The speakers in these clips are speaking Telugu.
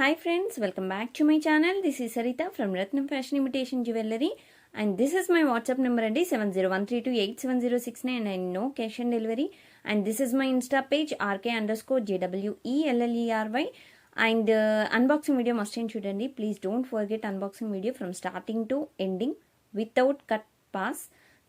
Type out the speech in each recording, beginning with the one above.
Hi friends, welcome back to my channel. This is Sarita from Ratnam Fashion Imitation Jewellery and this is my WhatsApp number and 7013287069 and no cash on delivery, and this is my Insta page RK_JWELLERY and unboxing video must చూడండి. Please don't forget unboxing video from starting to ending without cut pass.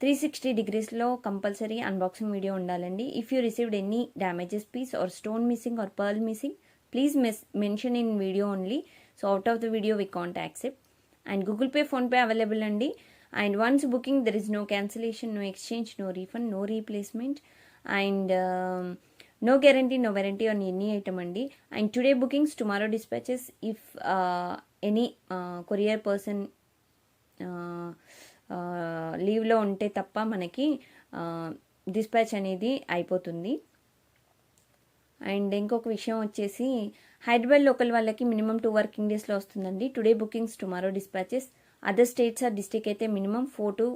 360 degrees లో కంపల్సరీ అన్బాక్సింగ్ వీడియో ఉండాలండి. If you received any damages piece or stone missing or pearl missing, please mention in video only. So out of the video we can't accept. And Google Pay, Phone Pay available andi. And once booking there is no cancellation, no exchange, no refund, no replacement, and no guarantee, no warranty on any item andi. And today bookings, tomorrow dispatches. If any courier person leave లో ఉంటే తప్ప మనకి డిస్పాచ్ అనేది అయిపోతుంది. అండ్ ఇంకొక విషయం వచ్చేసి హైదరాబాద్ లోకల్ వాళ్ళకి మినిమం 2 వర్కింగ్ డేస్లో వస్తుందండి. Today bookings, tomorrow dispatches. Other states or district అయితే మినిమం 4 to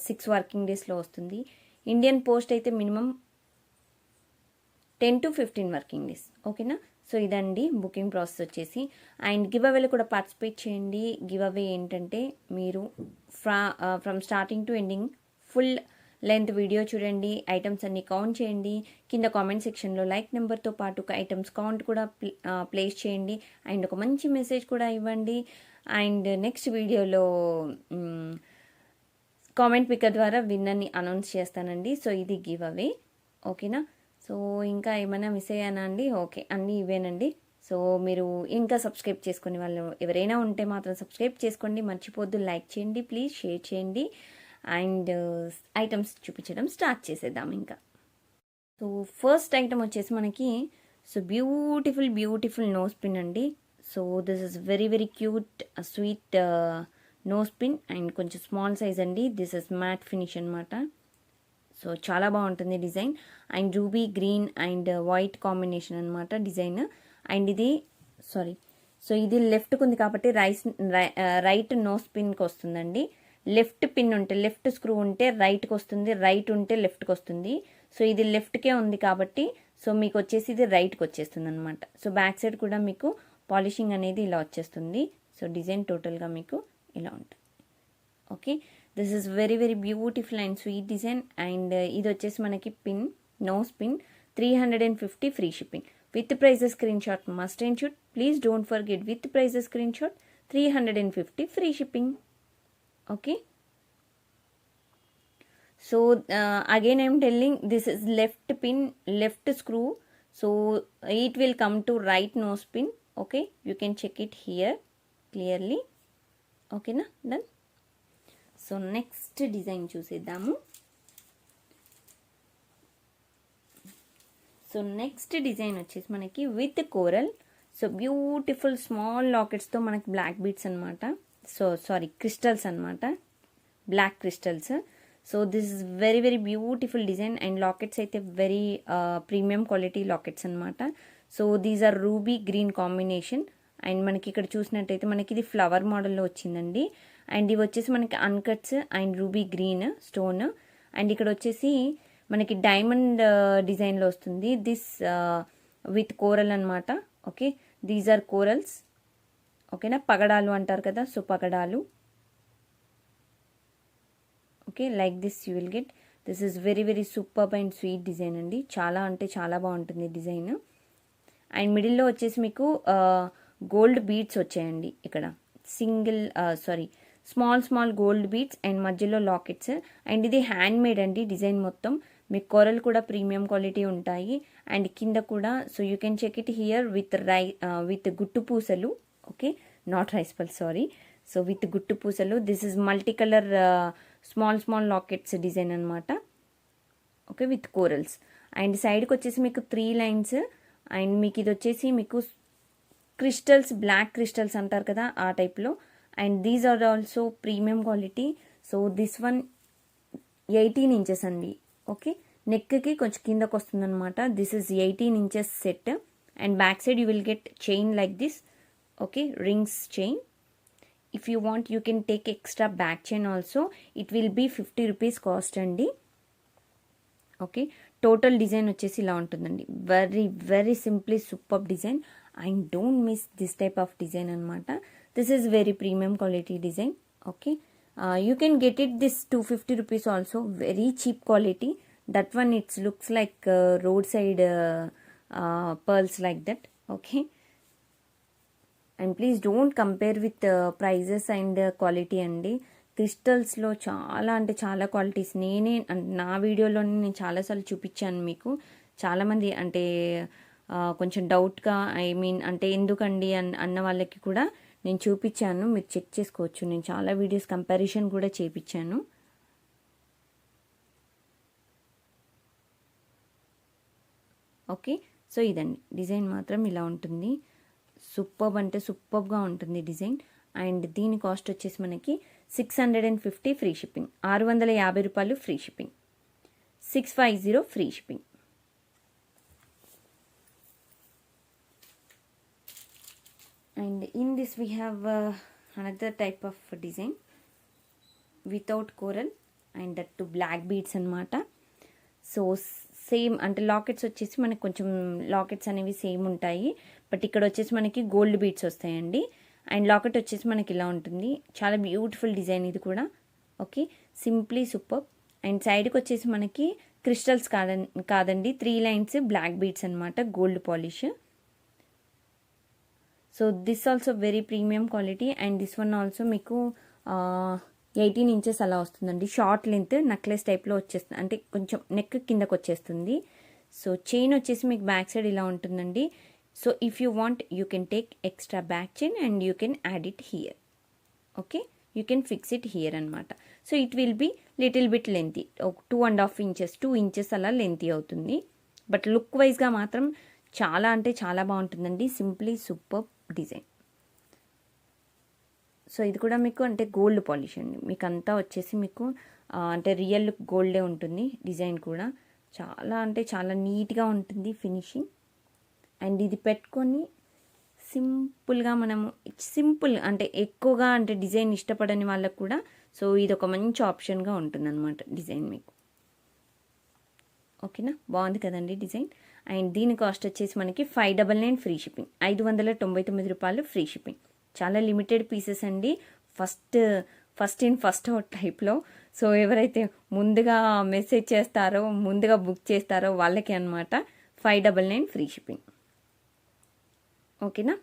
6 వర్కింగ్ డేస్లో వస్తుంది. ఇండియన్ పోస్ట్ అయితే మినిమం 10 to 15 వర్కింగ్ డేస్. ఓకేనా? సో ఇదండి బుకింగ్ ప్రాసెస్ వచ్చేసి. అండ్ గివ్ అవేలో కూడా పార్టిసిపేట్ చేయండి. గివ్ అవే ఏంటంటే మీరు from starting to ending full length video చూడండి, ఐటమ్స్ అన్ని కౌంట్ చేయండి, కింద కామెంట్ సెక్షన్లో లైక్ నెంబర్తో పాటు ఒక ఐటమ్స్ కౌంట్ కూడా ప్లేస్ చేయండి అండ్ ఒక మంచి మెసేజ్ కూడా ఇవ్వండి. అండ్ నెక్స్ట్ వీడియోలో కామెంట్ పిక్కర్ ద్వారా విన్నర్ని అనౌన్స్ చేస్తానండి. సో ఇది గివ్ అవే. ఓకేనా? సో ఇంకా ఏమైనా మిస్ అయ్యానా అండి? ఓకే, అన్నీ ఇవేనండి. సో మీరు ఇంకా సబ్స్క్రైబ్ చేసుకునే వాళ్ళు ఎవరైనా ఉంటే మాత్రం సబ్స్క్రైబ్ చేసుకోండి, మర్చిపోద్దు. లైక్ చేయండి ప్లీజ్, షేర్ చేయండి. అండ్ ఐటమ్స్ చూపించడం స్టార్ట్ చేసేద్దాం ఇంకా. సో ఫస్ట్ ఐటమ్ వచ్చేసి మనకి బ్యూటిఫుల్ నోస్ పిన్ అండి. So this is very cute sweet nose pin and కొంచెం స్మాల్ సైజ్ అండి. దిస్ ఇస్ మ్యాట్ ఫినిష్ అనమాట. సో చాలా బాగుంటుంది design. And ruby green and white combination అనమాట డిజైన్. అండ్ ఇది ఇది లెఫ్ట్కి ఉంది కాబట్టి రైట్ నోస్ పిన్కి వస్తుందండి. లెఫ్ట్ పిన్ ఉంటే, లెఫ్ట్ స్క్రూ ఉంటే రైట్కి వస్తుంది, రైట్ ఉంటే లెఫ్ట్కి వస్తుంది. సో ఇది లెఫ్ట్కే ఉంది కాబట్టి సో మీకు వచ్చేసి ఇది రైట్కి వచ్చేస్తుంది అనమాట. సో బ్యాక్ సైడ్ కూడా మీకు పాలిషింగ్ అనేది ఇలా వచ్చేస్తుంది. సో డిజైన్ టోటల్గా మీకు ఇలా ఉంటుంది. Okay, this is very beautiful and sweet design. And ఇది వచ్చేసి మనకి pin, nose pin, 350 free shipping. With prizes screen shot must and should. Please don't forget with prizes screen shot, 350 free shipping. Okay, so again I am telling this is left pin, left screw, so it will come to right nose pin. Okay, you can check it here clearly. Okay na, done. So next design చూసేద్దాము. సో నెక్స్ట్ డిజైన్ వచ్చేసి మనకి with coral. So beautiful small లాకెట్స్తో మనకి బ్లాక్ బీడ్స్ అనమాట. క్రిస్టల్స్ అనమాట, black crystals. So this is very beautiful design and lockets అయితే వెరీ ప్రీమియం క్వాలిటీ లాకెట్స్ అనమాట. So these are ruby green combination. And మనకి ఇక్కడ చూసినట్టయితే మనకి ఇది ఫ్లవర్ మోడల్లో వచ్చిందండి. అండ్ ఇవి వచ్చేసి మనకి uncuts and ruby green stone. And ఇక్కడ వచ్చేసి మనకి డైమండ్ డిజైన్లో వస్తుంది. దిస్ విత్ కోరల్ అనమాట. Okay, these are corals. ఓకేనా, పగడాలు అంటారు కదా, సో పగడాలు. Okay, like this you will get. This is very super and sweet design అండి. చాలా అంటే చాలా బాగుంటుంది డిజైన్. అండ్ మిడిల్లో వచ్చేసి మీకు గోల్డ్ బీడ్స్ వచ్చాయండి ఇక్కడ. స్మాల్ గోల్డ్ బీడ్స్ అండ్ మధ్యలో లాకెట్స్. అండ్ ఇది హ్యాండ్ మేడ్ అండి డిజైన్ మొత్తం. మీకు కొరలు కూడా ప్రీమియం క్వాలిటీ ఉంటాయి. అండ్ కింద కూడా so you can check it here with గుట్టు పూసలు. Okay, not rice pearl, sorry. So with గుట్టు పూసలు. This is multi colour small lockets design అనమాట. Okay, with corals. అండ్ సైడ్కి వచ్చేసి మీకు 3 లైన్స్. అండ్ మీకు ఇది వచ్చేసి మీకు క్రిస్టల్స్, బ్లాక్ క్రిస్టల్స్ అంటారు కదా, ఆ టైప్లో. And these are also premium quality. So this one 18 inches అండి. ఓకే, నెక్కి కొంచెం కిందకు వస్తుంది అనమాట. This is 18 inches set. And back side you will get chain like this. Okay, rings chain. If you want you can take extra back chain also. It will be 50 rupees cost andi. Okay, total design వచ్చేసి ఇలా ఉంటుందండి. Very simply super design. And don't miss this type of design అనమాట. This is very premium quality design. Okay, you can get it this 250 rupees also. Very cheap quality. That one it's looks like road side pearls like that. Okay, and please don't compare with prices and quality అండి. క్రిస్టల్స్లో చాలా అంటే చాలా క్వాలిటీస్ నా వీడియోలోనే నేను చాలాసార్లు చూపించాను మీకు. చాలామంది అంటే కొంచెం డౌట్గా అంటే ఎందుకండి అన్న వాళ్ళకి కూడా నేను చూపించాను, మీరు చెక్ చేసుకోవచ్చు. నేను చాలా వీడియోస్ కంపారిజన్ కూడా చేయించాను. ఓకే, సో ఇదండి డిజైన్ మాత్రం ఇలా ఉంటుంది. సూపర్బ్ అంటే సూపర్బ్గా ఉంటుంది డిజైన్. అండ్ దీని కాస్ట్ వచ్చేసి మనకి 650 ఫ్రీ షిప్పింగ్. 650 రూపాయలు free shipping. 650 free shipping. And in this we have another type of design without coral and that to black beads అన్నమాట. సో సేమ్ అంటే లాకెట్స్ వచ్చేసి మనకి కొంచెం లాకెట్స్ అనేవి సేమ్ ఉంటాయి, బట్ ఇక్కడ వచ్చేసి మనకి గోల్డ్ బీడ్స్ వస్తాయండి. అండ్ లాకెట్ వచ్చేసి మనకి ఇలా ఉంటుంది. చాలా బ్యూటిఫుల్ డిజైన్ ఇది కూడా. Okay, simply super. అండ్ సైడ్కి వచ్చేసి మనకి క్రిస్టల్స్ కాదండి 3 lines బ్లాక్ బీడ్స్ అనమాట, gold polish. So this also very premium quality. And this one also మీకు 18 inches అలా వస్తుందండి. షార్ట్ లెంత్ నెక్లెస్ టైప్లో వచ్చేస్తుంది, అంటే కొంచెం నెక్ కిందకు వచ్చేస్తుంది. సో చైన్ వచ్చేసి మీకు బ్యాక్ సైడ్ ఇలా ఉంటుందండి. So if you want you can take extra back chain and you can add it here. Okay, you can fix it here అనమాట. So it will be little bit lengthy, 2.5 inches 2 inches అలా లెంతీ అవుతుంది. బట్ లుక్ వైజ్గా మాత్రం చాలా అంటే చాలా బాగుంటుందండి. Simply super design. సో ఇది కూడా మీకు అంటే గోల్డ్ పాలిష్ అండి. మీకు అంతా వచ్చేసి మీకు అంటే రియల్ గోల్డే ఉంటుంది. డిజైన్ కూడా చాలా అంటే చాలా నీట్గా ఉంటుంది ఫినిషింగ్. అండ్ ఇది పెట్టుకొని సింపుల్గా మనము సింపుల్ అంటే ఎక్కువగా అంటే డిజైన్ ఇష్టపడని వాళ్ళకు కూడా సో ఇది ఒక మంచి ఆప్షన్గా ఉంటుందన్నమాట డిజైన్ మీకు. ఓకేనా, బాగుంది కదండి డిజైన్. అండ్ దీని కాస్ట్ వచ్చేసి మనకి 599 ఫ్రీ షిప్పింగ్. 599 రూపాయలు ఫ్రీ షిప్పింగ్. చాలా లిమిటెడ్ పీసెస్ అండి. ఫస్ట్ ఇన్ ఫస్ట్ అవుట్ టైప్లో. సో ఎవరైతే ముందుగా మెసేజ్ చేస్తారో ముందుగా బుక్ చేస్తారో వాళ్ళకి అనమాట 599 ఫ్రీ షిప్పింగ్. ఓకేనా.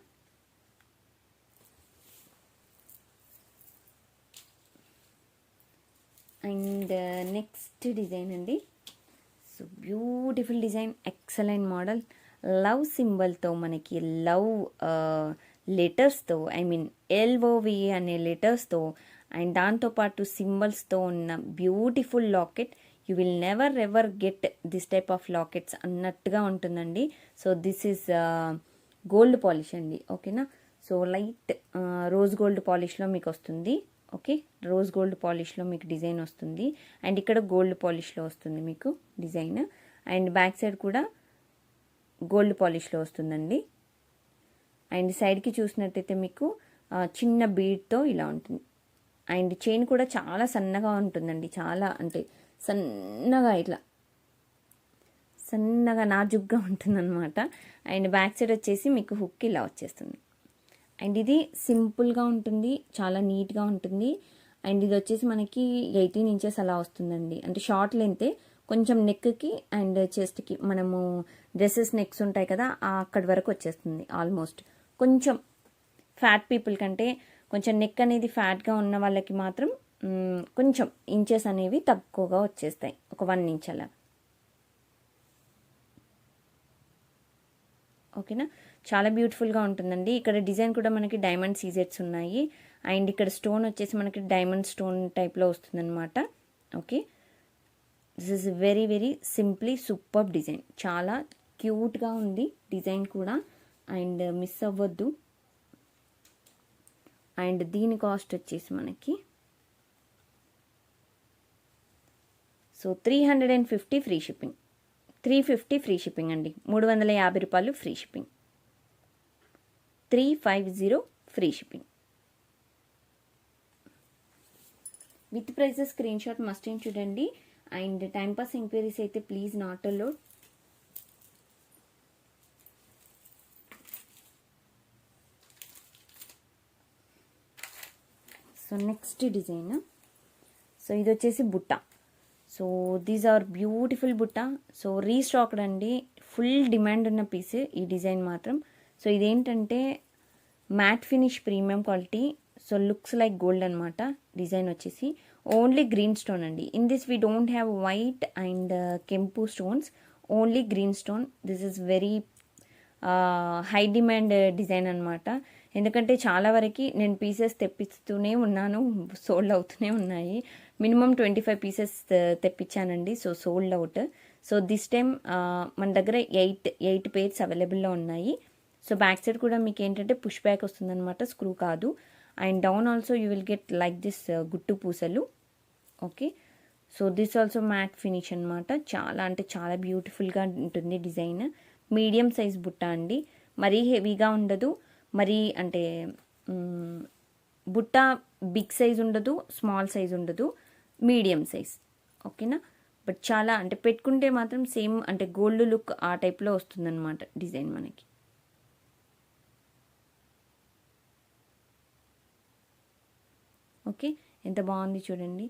అండ్ నెక్స్ట్ డిజైన్ అండి. So beautiful design, excellent model. Love సింబల్తో మనకి లవ్ లెటర్స్తో LOVE అనే లెటర్స్తో అండ్ దాంతోపాటు సింబల్స్తో ఉన్న beautiful locket. You will never ever get this type of lockets అన్నట్టుగా ఉంటుందండి. So this is gold polish అండి. ఓకేనా, సో లైట్ రోజ్ గోల్డ్ పాలిష్లో మీకు వస్తుంది. ఓకే, రోజ్ గోల్డ్ పాలిష్లో మీకు డిజైన్ వస్తుంది. అండ్ ఇక్కడ గోల్డ్ పాలిష్లో వస్తుంది మీకు డిజైన్. అండ్ బ్యాక్ సైడ్ కూడా గోల్డ్ పాలిష్లో వస్తుందండి. అండ్ సైడ్కి చూసినట్టయితే మీకు చిన్న బీడ్తో ఇలా ఉంటుంది. అండ్ చైన్ కూడా చాలా సన్నగా ఉంటుందండి. చాలా అంటే సన్నగా ఇట్లా సన్నగా నాజుగ్గా ఉంటుందన్నమాట. అండ్ బ్యాక్ సైడ్ వచ్చేసి మీకు హుక్ ఇలా వచ్చేస్తుంది. అండ్ ఇది సింపుల్గా ఉంటుంది, చాలా నీట్గా ఉంటుంది. అండ్ ఇది వచ్చేసి మనకి 18 inches అలా వస్తుందండి. అంటే షార్ట్ లెంతే, కొంచెం నెక్కి అండ్ చెస్ట్కి మనము డ్రెస్సెస్ నెక్స్ ఉంటాయి కదా అక్కడి వరకు వచ్చేస్తుంది ఆల్మోస్ట్. కొంచెం ఫ్యాట్ పీపుల్ కంటే కొంచెం నెక్ అనేది ఫ్యాట్గా ఉన్న వాళ్ళకి మాత్రం కొంచెం ఇంచెస్ అనేవి తక్కువగా వచ్చేస్తాయి, ఒక 1 inch అలా. ఓకేనా, చాలా బ్యూటిఫుల్గా ఉంటుందండి. ఇక్కడ డిజైన్ కూడా మనకి డైమండ్ సీజెట్స్ ఉన్నాయి. అండ్ ఇక్కడ స్టోన్ వచ్చేసి మనకి డైమండ్ స్టోన్ టైప్లో వస్తుందన్నమాట. Okay, this is very very simply super design. చాలా క్యూట్గా ఉంది డిజైన్ కూడా. అండ్ మిస్ అవ్వద్దు. అండ్ దీని కాస్ట్ వచ్చేసి మనకి so 350 free shipping. 350 free shipping అండి. 350 రూపాయలు free shipping. 350 free shipping. With prizes screen shot must చూడండి. అండ్ టైంపాస్ ఎంక్వైరీస్ అయితే please not allowed. So next design, so ఇది వచ్చేసి బుట్ట. సో దీస్ ఆర్ బ్యూటిఫుల్ బుట్ట. సో రీస్టాక్డ్ అండి, ఫుల్ డిమాండ్ ఉన్న పీస్ ఈ డిజైన్ మాత్రం. సో ఇదేంటంటే matt finish premium quality. So looks like gold అనమాట. డిజైన్ వచ్చేసి ఓన్లీ గ్రీన్ స్టోన్ అండి. In this we don't have white and కెంపు stones, only green stone. This is very high demand design అనమాట. ఎందుకంటే చాలా వరకు నేను పీసెస్ తెప్పిస్తూనే ఉన్నాను, సోల్డ్ అవుతూనే ఉన్నాయి. మినిమం 25 పీసెస్ తెప్పించానండి. So sold out. So this time మన దగ్గర ఎయిట్ పేర్స్ అవైలబుల్లో ఉన్నాయి. సో బ్యాక్ సైడ్ కూడా మీకు ఏంటంటే పుష్ బ్యాక్ వస్తుందన్నమాట, స్క్రూ కాదు. And down also you will get like this గుట్టు పూసలు. Okay, so this also matte finish అనమాట. చాలా అంటే చాలా బ్యూటిఫుల్గా ఉంటుంది డిజైన్. మీడియం సైజ్ బుట్ట అండి, మరీ హెవీగా ఉండదు, మరీ అంటే బుట్ట బిగ్ సైజ్ ఉండదు, స్మాల్ సైజ్ ఉండదు, మీడియం సైజ్. ఓకేనా, బట్ చాలా అంటే పెట్టుకుంటే మాత్రం సేమ్ అంటే గోల్డ్ లుక్ ఆ టైప్లో వస్తుందన్నమాట డిజైన్ మనకి. ఓకే, ఎంత బాగుంది చూడండి.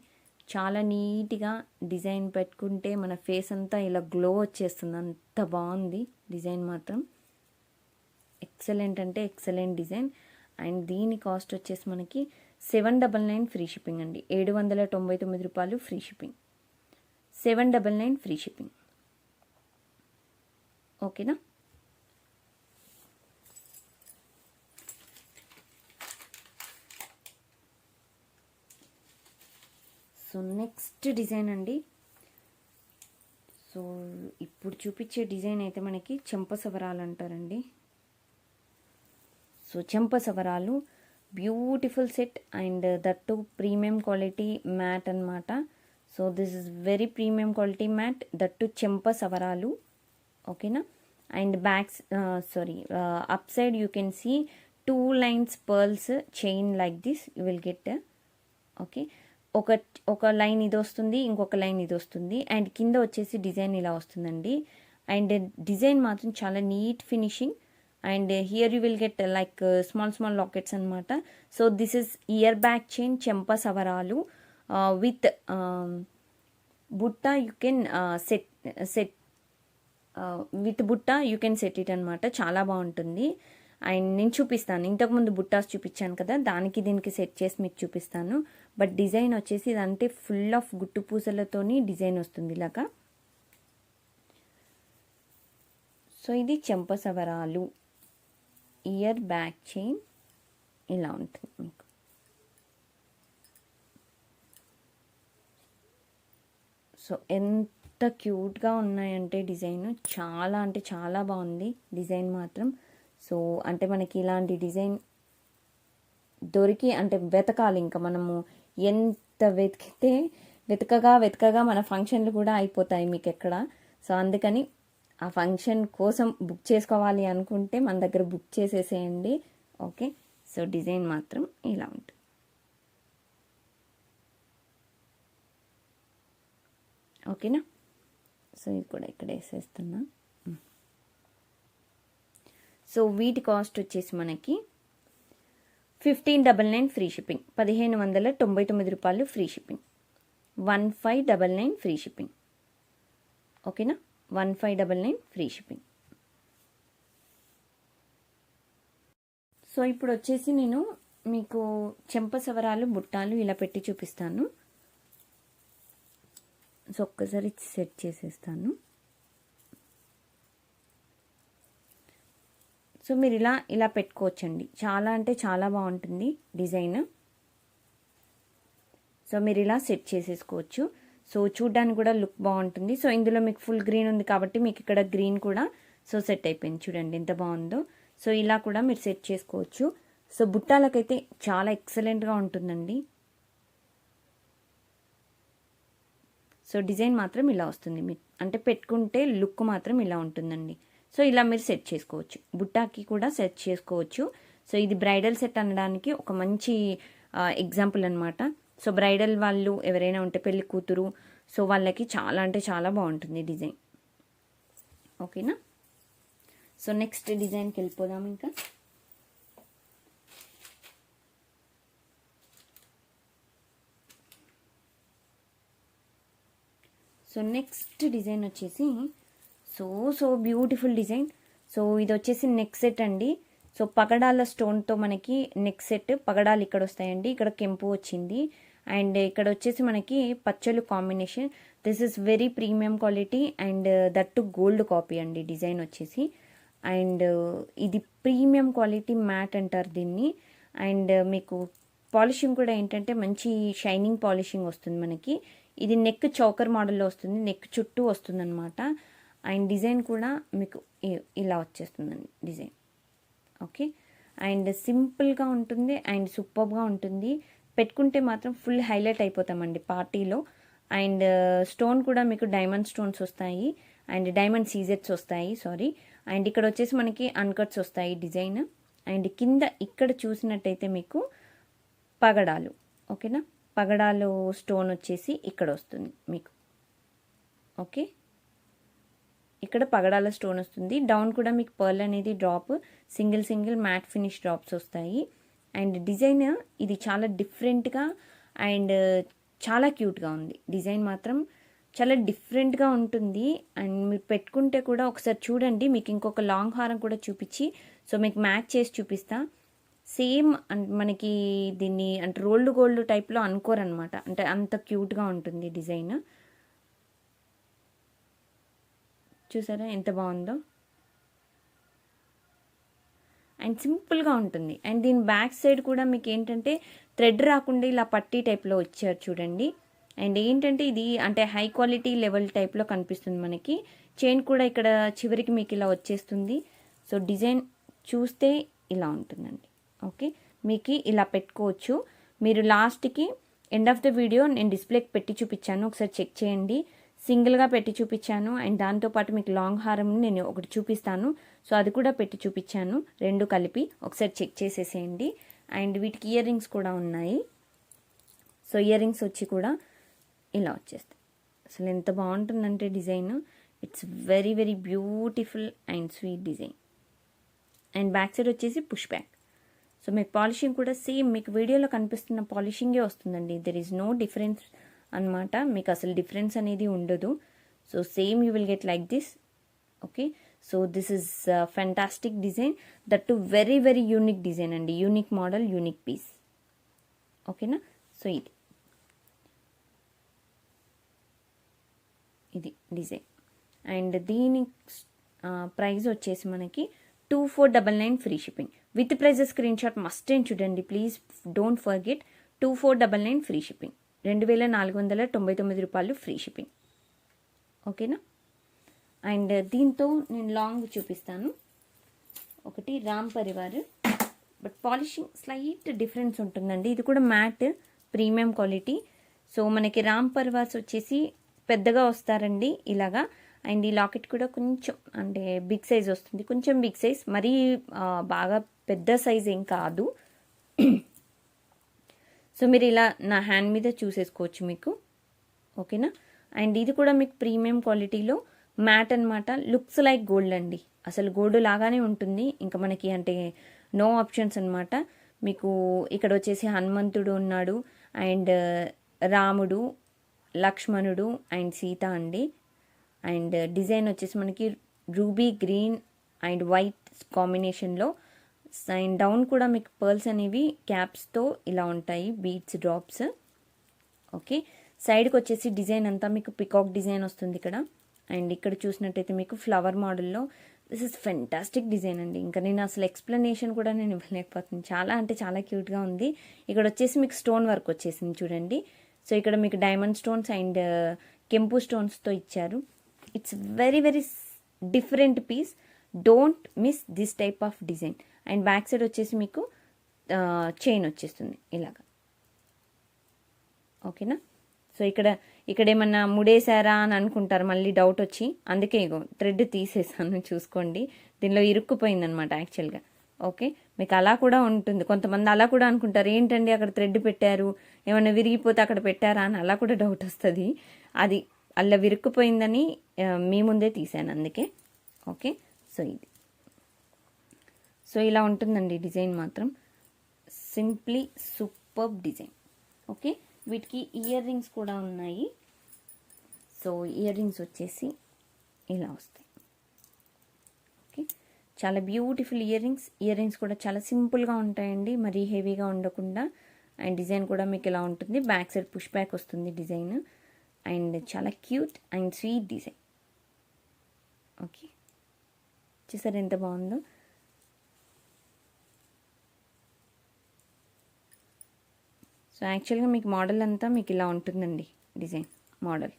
చాలా నీట్గా డిజైన్ పెట్టుకుంటే మన ఫేస్ అంతా ఇలా గ్లో వచ్చేస్తుంది, అంత బాగుంది డిజైన్ మాత్రం. ఎక్సలెంట్ అంటే ఎక్సలెంట్ డిజైన్. అండ్ దీని కాస్ట్ వచ్చేసి మనకి 799 ఫ్రీ షిప్పింగ్ అండి. 799 రూపాయలు ఫ్రీ షిప్పింగ్. 799 free shipping. ఓకేనా. సో నెక్స్ట్ డిజైన్ అండి. సో ఇప్పుడు చూపించే డిజైన్ అయితే మనకి చెంపసవరాలు అంటారండి. సో చెంపసవరాలు beautiful set and that too premium quality matte అనమాట. So this is very premium quality matte, that too చెంపసవరాలు. ఓకేనా. And backs up side you can see 2 lines pearls chain like this you will get. Okay, ఒక లైన్ ఇది వస్తుంది, ఇంకొక లైన్ ఇది వస్తుంది, అండ్ కింద వచ్చేసి డిజైన్ ఇలా వస్తుందండి. అండ్ డిజైన్ మాత్రం చాలా neat finishing. And here you will get like small lockets అనమాట. So this is ear back chain చెంప సవరాలు విత్ బుట్ట. యూ కెన్ సెట్ విత్ బుట్ట యూ కెన్ సెట్ ఇట్ అనమాట. చాలా బాగుంటుంది. అండ్ నేను చూపిస్తాను, ఇంతకుముందు బుట్టాస్ చూపించాను కదా, దానికి దీనికి సెట్ చేసి మీకు చూపిస్తాను. బట్ డిజైన్ వచ్చేసి ఇదంటే ఫుల్ ఆఫ్ గుట్టు పూసలతోని డిజైన్ వస్తుంది ఇలాగా. సో ఇది చెంపసవరాలు, ఇయర్ బ్యాక్ చైన్ ఇలా ఉంటుంది మీకు. సో ఎంత క్యూట్గా ఉన్నాయంటే డిజైన్, చాలా అంటే చాలా బాగుంది డిజైన్ మాత్రం. సో అంటే మనకి ఇలాంటి డిజైన్ దొరికి అంటే వెతకాలి, ఇంకా మనము ఎంత వెతకగా మన ఫంక్షన్లు కూడా అయిపోతాయి మీకు ఎక్కడ. సో అందుకని ఆ ఫంక్షన్ కోసం బుక్ చేసుకోవాలి అనుకుంటే మన దగ్గర బుక్ చేసేసేయండి. ఓకే, సో డిజైన్ మాత్రం ఇలా ఉంటుంది. ఓకేనా. సో ఇది కూడా ఇక్కడ వేసేస్తున్నా. సో వీటి కాస్ట్ వచ్చేసి మనకి 1599 ఫ్రీ షిప్పింగ్. 1599 రూపాయలు ఫ్రీ షిప్పింగ్. 1599 free shipping. ఓకేనా, 1599 ఫ్రీ షిప్పింగ్. సో ఇప్పుడు వచ్చేసి నేను మీకు చెంపసవరాలు బుట్టాలు ఇలా పెట్టి చూపిస్తాను. సో ఒక్కసారి సెట్ చేసేస్తాను. సో మీరు ఇలా పెట్టుకోవచ్చండి. చాలా అంటే చాలా బాగుంటుంది డిజైన్. సో మీరు ఇలా సెట్ చేసేసుకోవచ్చు. సో చూడ్డానికి కూడా లుక్ బాగుంటుంది. సో ఇందులో మీకు ఫుల్ గ్రీన్ ఉంది కాబట్టి మీకు ఇక్కడ గ్రీన్ కూడా సో సెట్ అయిపోయింది. చూడండి ఎంత బాగుందో. సో ఇలా కూడా మీరు సెట్ చేసుకోవచ్చు. సో బుట్టాలకైతే చాలా ఎక్సలెంట్గా ఉంటుందండి. సో డిజైన్ మాత్రం ఇలా వస్తుంది, మీకు అంటే పెట్టుకుంటే లుక్ మాత్రం ఇలా ఉంటుందండి. సో ఇలా మీరు సెట్ చేసుకోవచ్చు, బుట్టాకి కూడా సెట్ చేసుకోవచ్చు. సో ఇది బ్రైడల్ సెట్ అనడానికి ఒక మంచి ఎగ్జాంపుల్ అనమాట. సో బ్రైడల్ వాళ్ళు ఎవరైనా ఉంటే పెళ్లి కూతురు, సో వాళ్ళకి చాలా అంటే చాలా బాగుంటుంది డిజైన్. ఓకేనా. సో నెక్స్ట్ డిజైన్కి వెళ్ళిపోదాం ఇంకా. సో నెక్స్ట్ డిజైన్ వచ్చేసి సో బ్యూటిఫుల్ డిజైన్. సో ఇది వచ్చేసి నెక్ సెట్ అండి. సో పగడాల స్టోన్తో మనకి నెక్ సెట్, పగడాలు ఇక్కడ వస్తాయండి, ఇక్కడ కెంపు వచ్చింది, అండ్ ఇక్కడ వచ్చేసి మనకి పచ్చలు combination. This is very premium quality and that to gold copy అండి డిజైన్ వచ్చేసి. అండ్ ఇది ప్రీమియం క్వాలిటీ మ్యాట్ అంటారు దీన్ని. అండ్ మీకు పాలిషింగ్ కూడా ఏంటంటే మంచి షైనింగ్ పాలిషింగ్ వస్తుంది మనకి. ఇది నెక్ చౌకర్ మోడల్లో వస్తుంది, నెక్ చుట్టూ వస్తుంది అనమాట. అండ్ డిజైన్ కూడా మీకు ఇలా వచ్చేస్తుందండి డిజైన్. ఓకే, అండ్ సింపుల్గా ఉంటుంది అండ్ సూపర్గా ఉంటుంది. పెట్టుకుంటే మాత్రం ఫుల్ హైలైట్ అయిపోతామండి పార్టీలో. అండ్ స్టోన్ కూడా మీకు డైమండ్ స్టోన్స్ వస్తాయి అండ్ డైమండ్ సీజెట్స్ వస్తాయి, సారీ. అండ్ ఇక్కడ వచ్చేసి మనకి అన్కట్స్ వస్తాయి డిజైన్. అండ్ కింద ఇక్కడ చూసినట్టయితే మీకు పగడాలు, ఓకేనా, పగడాలు స్టోన్ వచ్చేసి ఇక్కడ వస్తుంది మీకు. ఓకే, ఇక్కడ పగడాల స్టోన్ వస్తుంది. డౌన్ కూడా మీకు పర్ల్ అనేది drop, single matte finish drops వస్తాయి. అండ్ డిజైన్ ఇది చాలా డిఫరెంట్గా అండ్ చాలా క్యూట్గా ఉంది. డిజైన్ మాత్రం చాలా డిఫరెంట్గా ఉంటుంది. అండ్ మీరు పెట్టుకుంటే కూడా ఒకసారి చూడండి, మీకు ఇంకొక లాంగ్ హారం కూడా చూపించి సో మీకు మ్యాచ్ చేసి చూపిస్తా. సేమ్ మనకి దీన్ని అంటే రోల్డ్ గోల్డ్ టైప్లో అనుకోరనమాట, అంటే అంత క్యూట్గా ఉంటుంది డిజైన్. చూసారా ఎంత బాగుందో, అండ్ సింపుల్గా ఉంటుంది. అండ్ దీని బ్యాక్ సైడ్ కూడా మీకు ఏంటంటే థ్రెడ్ రాకుండా ఇలా పట్టీ టైప్లో వచ్చారు చూడండి. అండ్ ఏంటంటే ఇది అంటే హై క్వాలిటీ లెవెల్ టైప్లో కనిపిస్తుంది మనకి. చైన్ కూడా ఇక్కడ చివరికి మీకు ఇలా వచ్చేస్తుంది. సో డిజైన్ చూస్తే ఇలా ఉంటుందండి. ఓకే, మీకు ఇలా పెట్టుకోవచ్చు. మీరు లాస్ట్కి ఎండ్ ఆఫ్ ద వీడియో నేను డిస్ప్లేకి పెట్టి చూపించాను, ఒకసారి చెక్ చేయండి. సింగిల్గా పెట్టి చూపించాను అండ్ దాంతోపాటు మీకు లాంగ్ హారం నేను ఒకటి చూపిస్తాను, సో అది కూడా పెట్టి చూపించాను, రెండు కలిపి ఒకసారి చెక్ చేసేసేయండి. అండ్ వీటికి ఇయర్ రింగ్స్ కూడా ఉన్నాయి. సో ఇయర్ రింగ్స్ వచ్చి కూడా ఇలా వచ్చేస్తాయి. అసలు ఎంత బాగుంటుందంటే design, it's very very beautiful and sweet design. And back side వచ్చేసి పుష్ బ్యాక్. సో మీకు పాలిషింగ్ కూడా సేమ్ మీకు వీడియోలో కనిపిస్తున్న పాలిషింగే వస్తుందండి. దెర్ ఈజ్ నో డిఫరెన్స్ అనమాట, మీకు అసలు డిఫరెన్స్ అనేది ఉండదు. So same you will get like this. Okay, so this is fantastic design, that too very very unique design అండి, యూనిక్ మోడల్, యూనిక్ పీస్. ఓకేనా, సో ఇది డిజైన్. అండ్ దీని ప్రైస్ వచ్చేసి మనకి 2499 free shipping. With prizes screen shot must ఏం చూడండి please, don't forget. 2499 free shipping, 2499 రూపాయలు ఫ్రీ షిప్పింగ్. ఓకేనా, అండ్ దీంతో నేను లాంగ్ చూపిస్తాను. ఒకటి Ram Parivar, but polishing slight difference ఉంటుందండి. ఇది కూడా మ్యాట్ ప్రీమియం క్వాలిటీ. సో మనకి రామ్ పరివార్స్ వచ్చేసి పెద్దగా వస్తారండి ఇలాగా. అండ్ ఈ లాకెట్ కూడా కొంచెం అంటే బిగ్ సైజ్ వస్తుంది, కొంచెం బిగ్ సైజ్, మరీ బాగా పెద్ద సైజ్ ఏం కాదు. సో మీరు ఇలా నా హ్యాండ్ మీద చూసేసుకోవచ్చు మీకు. ఓకేనా, అండ్ ఇది కూడా మీకు ప్రీమియం క్వాలిటీలో మ్యాట్ అనమాట. లుక్స్ లైక్ గోల్డ్ అండి, అసలు గోల్డ్ లాగానే ఉంటుంది. ఇంకా మనకి అంటే నో ఆప్షన్స్ అనమాట. మీకు ఇక్కడ వచ్చేసి హనుమంతుడు ఉన్నాడు అండ్ రాముడు, లక్ష్మణుడు అండ్ సీత అండి. అండ్ డిజైన్ వచ్చేసి మనకి రూబీ గ్రీన్ అండ్ వైట్ కాంబినేషన్లో. అండ్ డౌన్ కూడా మీకు పర్ల్స్ అనేవి క్యాప్స్తో ఇలా ఉంటాయి, బీడ్స్ డ్రాప్స్. ఓకే, సైడ్కి వచ్చేసి డిజైన్ అంతా మీకు పికాక్ డిజైన్ వస్తుంది ఇక్కడ. అండ్ ఇక్కడ చూసినట్టయితే మీకు ఫ్లవర్ మోడల్లో. దిస్ ఇస్ ఫెంటాస్టిక్ డిజైన్ అండి, ఇంకా నేను అసలు ఎక్స్ప్లెనేషన్ కూడా నేను ఇవ్వలేకపోతున్నాను, చాలా అంటే చాలా క్యూట్గా ఉంది. ఇక్కడ వచ్చేసి మీకు స్టోన్ వర్క్ వచ్చేసింది చూడండి. సో ఇక్కడ మీకు డైమండ్ స్టోన్స్ అండ్ కెంపు స్టోన్స్తో ఇచ్చారు. It's very very different piece, don't miss this type of design. And back side వచ్చేసి మీకు చైన్ వచ్చేస్తుంది ఇలాగా. ఓకేనా, సో ఇక్కడ ఏమన్నా ముడేశారా అని అనుకుంటారు మళ్ళీ డౌట్ వచ్చి, అందుకే ఇగో థ్రెడ్ తీసేసాను చూసుకోండి. దీనిలో ఇరుక్కుపోయిందనమాట యాక్చువల్గా. ఓకే, మీకు అలా కూడా ఉంటుంది, కొంతమంది అలా కూడా అనుకుంటారు, ఏంటండి అక్కడ థ్రెడ్ పెట్టారు, ఏమన్నా విరిగిపోతే అక్కడ పెట్టారా అని అలా కూడా డౌట్ వస్తుంది. అది అలా విరుక్కుపోయిందని మీ ముందే తీసాను అందుకే. ఓకే, సో ఇది సో ఇలా ఉంటుందండి డిజైన్ మాత్రం, సింప్లీ సూపర్బ్ డిజైన్. ఓకే, వీటికి ఇయర్ రింగ్స్ కూడా ఉన్నాయి. సో ఇయర్ రింగ్స్ వచ్చేసి ఇలా వస్తాయి. ఓకే, చాలా బ్యూటిఫుల్ ఇయర్ రింగ్స్ కూడా చాలా సింపుల్గా ఉంటాయండి, మరీ హెవీగా ఉండకుండా. అండ్ డిజైన్ కూడా మీకు ఇలా ఉంటుంది, బ్యాక్ సైడ్ పుష్ బ్యాక్ వస్తుంది డిజైన్. అండ్ చాలా cute and sweet design. Okay, చూసారు ఎంత బాగుందో. సో యాక్చువల్గా మీకు మోడల్ అంతా మీకు ఇలా ఉంటుందండి, design model.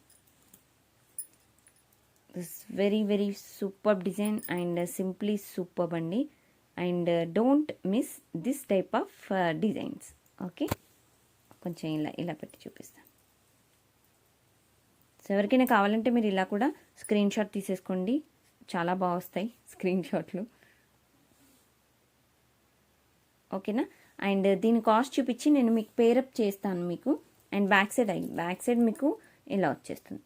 This very very super design and simply super అండి. And don't miss this type of designs. Okay, కొంచెం ఇలా పెట్టి చూపిస్తాను. సో ఎవరికైనా కావాలంటే మీరు ఇలా కూడా స్క్రీన్ షాట్ తీసేసుకోండి, చాలా బాగా వస్తాయి స్క్రీన్ షాట్లు. ఓకేనా. అండ్ దీని కాస్ట్ చూపించి నేను మీకు పేరప్ చేస్తాను మీకు. అండ్ బ్యాక్ సైడ్ మీకు ఇలా వచ్చేస్తుంది.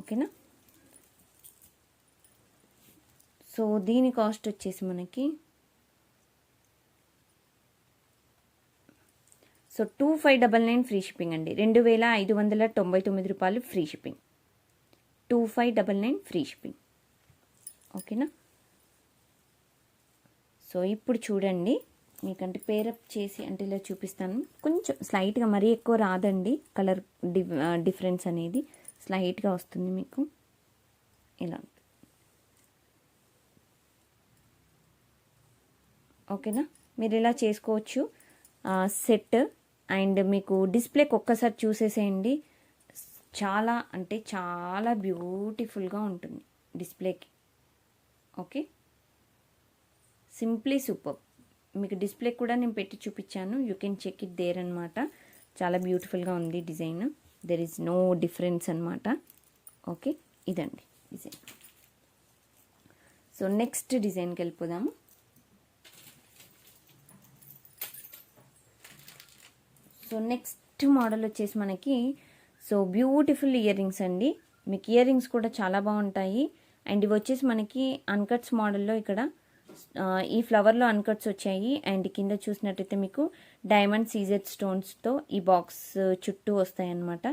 ఓకేనా. సో దీని కాస్ట్ వచ్చేసి మనకి సో 2599 ఫ్రీ షిప్పింగ్ అండి. 2599 రూపాయలు ఫ్రీ షిప్పింగ్. 2599 free shipping. ఓకేనా. సో ఇప్పుడు చూడండి, మీకంటే పేరప్ చేసి అంటే ఇలా చూపిస్తాను. కొంచెం స్లైట్గా, మరీ ఎక్కువ రాదండి కలర్ డిఫరెన్స్ అనేది, స్లైట్గా వస్తుంది మీకు ఇలా. ఓకేనా, మీరు ఇలా చేసుకోవచ్చు సెట్. అండ్ మీకు డిస్ప్లేకి ఒక్కసారి చూసేసేయండి, చాలా అంటే చాలా బ్యూటిఫుల్గా ఉంటుంది డిస్ప్లేకి. Okay, simply super. మీకు డిస్ప్లే కూడా నేను పెట్టి చూపించాను, you can check it there అనమాట. చాలా బ్యూటిఫుల్గా ఉంది design, there is no difference అనమాట. ఓకే, ఇదండి డిజైన్. సో నెక్స్ట్ డిజైన్కి వెళ్ళిపోదాము. సో నెక్స్ట్ మోడల్ వచ్చేసి మనకి సో బ్యూటిఫుల్ ఇయర్ రింగ్స్ అండి. మీకు ఇయర్ రింగ్స్ కూడా చాలా బాగుంటాయి. అండ్ ఇవి వచ్చేసి మనకి అన్కట్స్ మోడల్లో ఇక్కడ ఈ ఫ్లవర్లో అన్కట్స్ వచ్చాయి. అండ్ కింద చూసినట్టయితే మీకు డైమండ్ సీజెడ్ స్టోన్స్తో ఈ బాక్స్ చుట్టూ వస్తాయి అన్నమాట.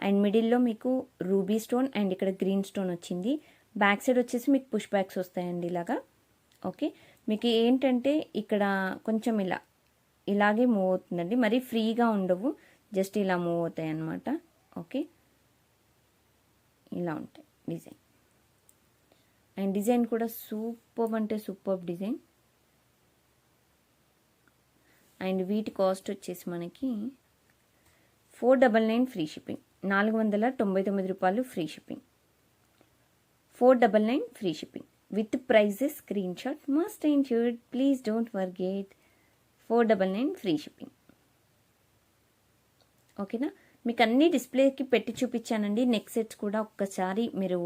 అండ్ మిడిల్లో మీకు రూబీ స్టోన్ అండ్ ఇక్కడ గ్రీన్ స్టోన్ వచ్చింది. బ్యాక్ సైడ్ వచ్చేసి మీకు పుష్ బ్యాక్స్ వస్తాయండి ఇలాగా. ఓకే, మీకు ఏంటంటే ఇక్కడ కొంచెం ఇలాగే మూవ్ అవుతుందండి, మరీ ఫ్రీగా ఉండవు, జస్ట్ ఇలా మూవ్ అవుతాయి అన్నమాట. ఓకే, ఇలా ఉంటాయి డిజైన్. అండ్ డిజైన్ కూడా సూపర్ అంటే సూపర్ డిజైన్. అండ్ వీటి కాస్ట్ వచ్చేసి మనకి 499 ఫ్రీ షిప్పింగ్. 499 రూపాయలు free shipping. 499 free shipping with prizes screen shot must include, please don't forget. 499 free shipping. ఓకేనా, మీకు అన్ని డిస్ప్లేకి పెట్టి చూపించానండి. నెక్ సెట్స్ కూడా ఒక్కసారి మీరు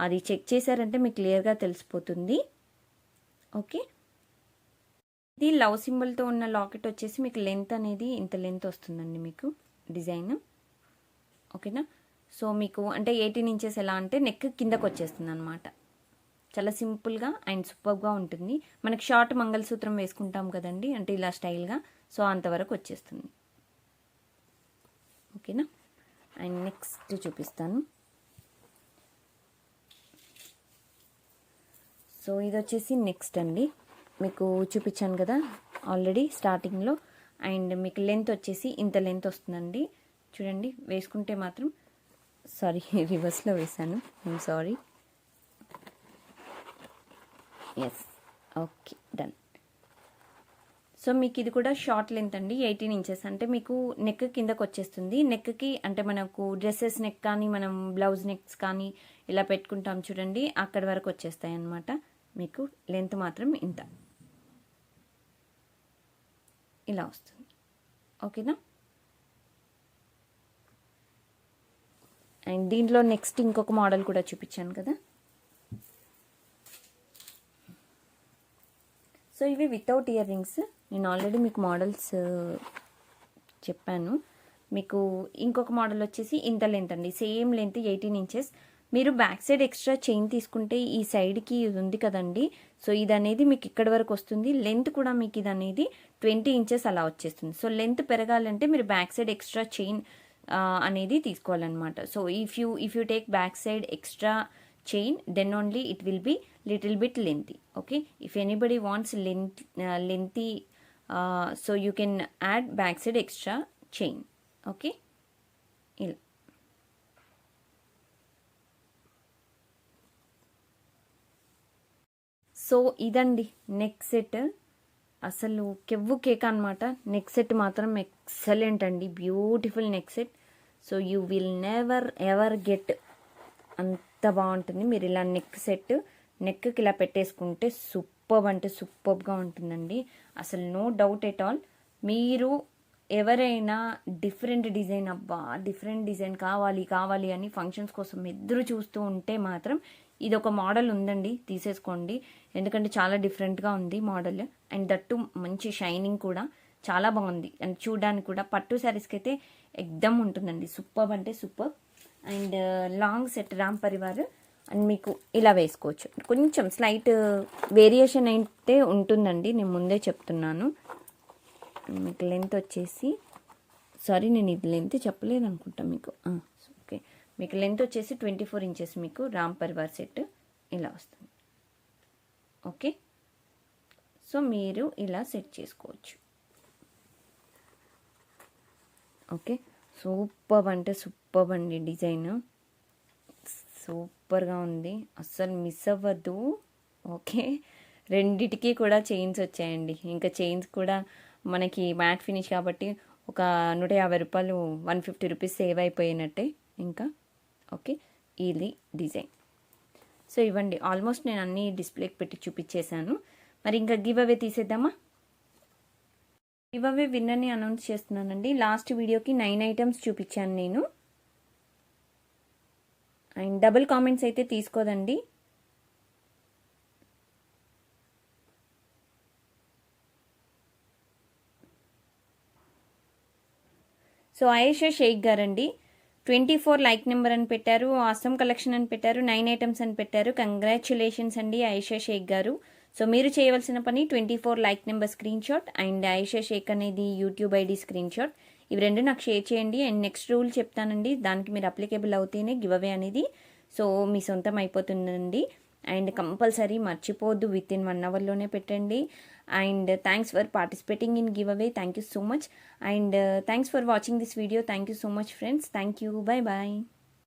అది చెక్ చేశారంటే మీకు క్లియర్గా తెలిసిపోతుంది. ఓకే, ఇది లవ్ సింబల్తో ఉన్న లాకెట్ వచ్చేసి మీకు లెంత్ అనేది ఇంత లెంత్ వస్తుందండి మీకు డిజైన్. ఓకేనా, సో మీకు అంటే 18 ఇంచెస్ ఎలా అంటే నెక్ కిందకు వచ్చేస్తుంది అనమాట. చాలా సింపుల్గా అండ్ సూపర్గా ఉంటుంది. మనకి షార్ట్ మంగళసూత్రం వేసుకుంటాం కదండి, అంటే ఇలా స్టైల్గా, సో అంతవరకు వచ్చేస్తుంది. ఓకేనా. అండ్ నెక్స్ట్ చూపిస్తాను. సో ఇది వచ్చేసి నెక్స్ట్ అండి, మీకు చూపించాను కదా ఆల్రెడీ స్టార్టింగ్లో. అండ్ మీకు లెంత్ వచ్చేసి ఇంత లెంత్ వస్తుందండి. చూడండి, వేసుకుంటే మాత్రం సారీ రివర్స్లో వేసాను, I'm sorry. Yes, okay, done. So మీకు ఇది కూడా షార్ట్ లెంత్ అండి, 18 ఇంచెస్. అంటే మీకు నెక్ కిందకు వచ్చేస్తుంది. నెక్కి అంటే మనకు డ్రెస్సెస్ నెక్ కానీ మనం బ్లౌజ్ నెక్స్ కానీ ఇలా పెట్టుకుంటాం చూడండి, అక్కడి వరకు వచ్చేస్తాయి అన్నమాట. మీకు లెంత్ మాత్రం ఇంత ఇలా వస్తుంది. ఓకేనా. అండ్ దీంట్లో నెక్స్ట్ ఇంకొక మోడల్ కూడా చూపించాను కదా. సో ఇవి వితౌట్ ఇయర్ రింగ్స్. నేను ఆల్రెడీ మీకు మోడల్స్ చెప్పాను. మీకు ఇంకొక మోడల్ వచ్చేసి ఇంత లెంత్ అండి, సేమ్ లెంత్ 18 ఇంచెస్. మీరు బ్యాక్ సైడ్ ఎక్స్ట్రా చైన్ తీసుకుంటే ఈ సైడ్కి ఇది ఉంది కదండి, సో ఇది అనేది మీకు ఇక్కడ వరకు వస్తుంది. లెంత్ కూడా మీకు ఇది అనేది 20 ఇంచెస్ అలా వచ్చేస్తుంది. సో లెంత్ పెరగాలంటే మీరు బ్యాక్ సైడ్ ఎక్స్ట్రా చైన్ అనేది తీసుకోవాలన్నమాట. So if you take back side extra chain, then only it will be little bit lengthy. Okay, if anybody wants lengthy, so you can add back side extra chain. Okay, ఇలా. సో ఇదండి నెక్ సెట్. అసలు కెవ్వు కేక్ అనమాట. నెక్ సెట్ మాత్రం ఎక్సలెంట్ అండి, beautiful neck set. So you will never ever get, అంత బాగుంటుంది. మీరు ఇలా నెక్ సెట్ నెక్కి ఇలా పెట్టేసుకుంటే సూపర్బ్ అంటే సూపర్బ్గా ఉంటుందండి. అసలు నో డౌట్ ఎట్ ఆల్. మీరు ఎవరైనా డిఫరెంట్ డిజైన్, అబ్బా డిఫరెంట్ డిజైన్ కావాలి అని ఫంక్షన్స్ కోసం ఎదురు చూస్తూ ఉంటే మాత్రం ఇది ఒక మోడల్ ఉందండి, తీసేసుకోండి. ఎందుకంటే చాలా డిఫరెంట్గా ఉంది మోడల్, అండ్ దట్టు మంచి షైనింగ్ కూడా చాలా బాగుంది. అండ్ చూడడానికి కూడా పట్టు శారీస్కి అయితే ఎక్దమ్ ఉంటుందండి, సూపర్ అంటే super. And long set Ram Parivar, and మీకు ఇలా వేసుకోవచ్చు. కొంచెం స్లైట్ వేరియేషన్ అయితే ఉంటుందండి, నేను ముందే చెప్తున్నాను. మీకు లెంత్ వచ్చేసి, సారీ నేను ఇది లెంత్ చెప్పలేదు అనుకుంటా మీకు. ఓకే, మీకు లెంత్ వచ్చేసి 24 ఇంచెస్ మీకు రామ్ పరివార్ సెట్ ఇలా వస్తుంది. ఓకే, సో మీరు ఇలా సెట్ చేసుకోవచ్చు. ఓకే, సూపర్ అంటే సూపర్ అండి, డిజైన్ సూపర్గా ఉంది, అస్సలు మిస్ అవ్వద్దు. ఓకే, రెండిటికి కూడా చైన్స్ వచ్చాయండి. ఇంకా చైన్స్ కూడా మనకి మ్యాట్ ఫినిష్ కాబట్టి ఒక 150 రూపాయలు, 150 రూపీస్ సేవ్ అయిపోయినట్టే ఇంకా. ఓకే, ఇది డిజైన్. సో ఇవ్వండి, ఆల్మోస్ట్ నేను అన్నీ డిస్ప్లేకి పెట్టి చూపించేశాను. మరి ఇంకా గివ్ అవే తీసేద్దామా? గివ్ అవే విన్నర్ని అనౌన్స్ చేస్తున్నానండి. లాస్ట్ వీడియోకి 9 ఐటమ్స్ చూపించాను నేను. అండ్ డబుల్ కామెంట్స్ అయితే తీసుకోదండి. సో ఆయేషా షేక్ గారండి, 24 లైక్ నెంబర్ అని పెట్టారు, ఆసమ్ కలెక్షన్ అని పెట్టారు, 9 ఐటమ్స్ అని పెట్టారు. కంగ్రాచ్యులేషన్స్ అండి ఆయేషా షేక్ గారు. సో మీరు చేయవలసిన పని 24 like number screen shot and Ayesha Shaikh అనేది యూట్యూబ్ ఐడి స్క్రీన్ షాట్, ఇవి రెండు నాకు షేర్ చేయండి. అండ్ నెక్స్ట్ రూల్ చెప్తానండి, దానికి మీరు అప్లికేబుల్ అవుతేనే గివ్ అవే అనేది సో మీ సొంతం అయిపోతుందండి. అండ్ కంపల్సరీ మర్చిపోవద్దు, విత్ ఇన్ 1 అవర్లోనే పెట్టండి. And thanks for participating in giveaway. Thank you so much. And thanks for watching this video. Thank you so much, friends. Thank you. Bye bye.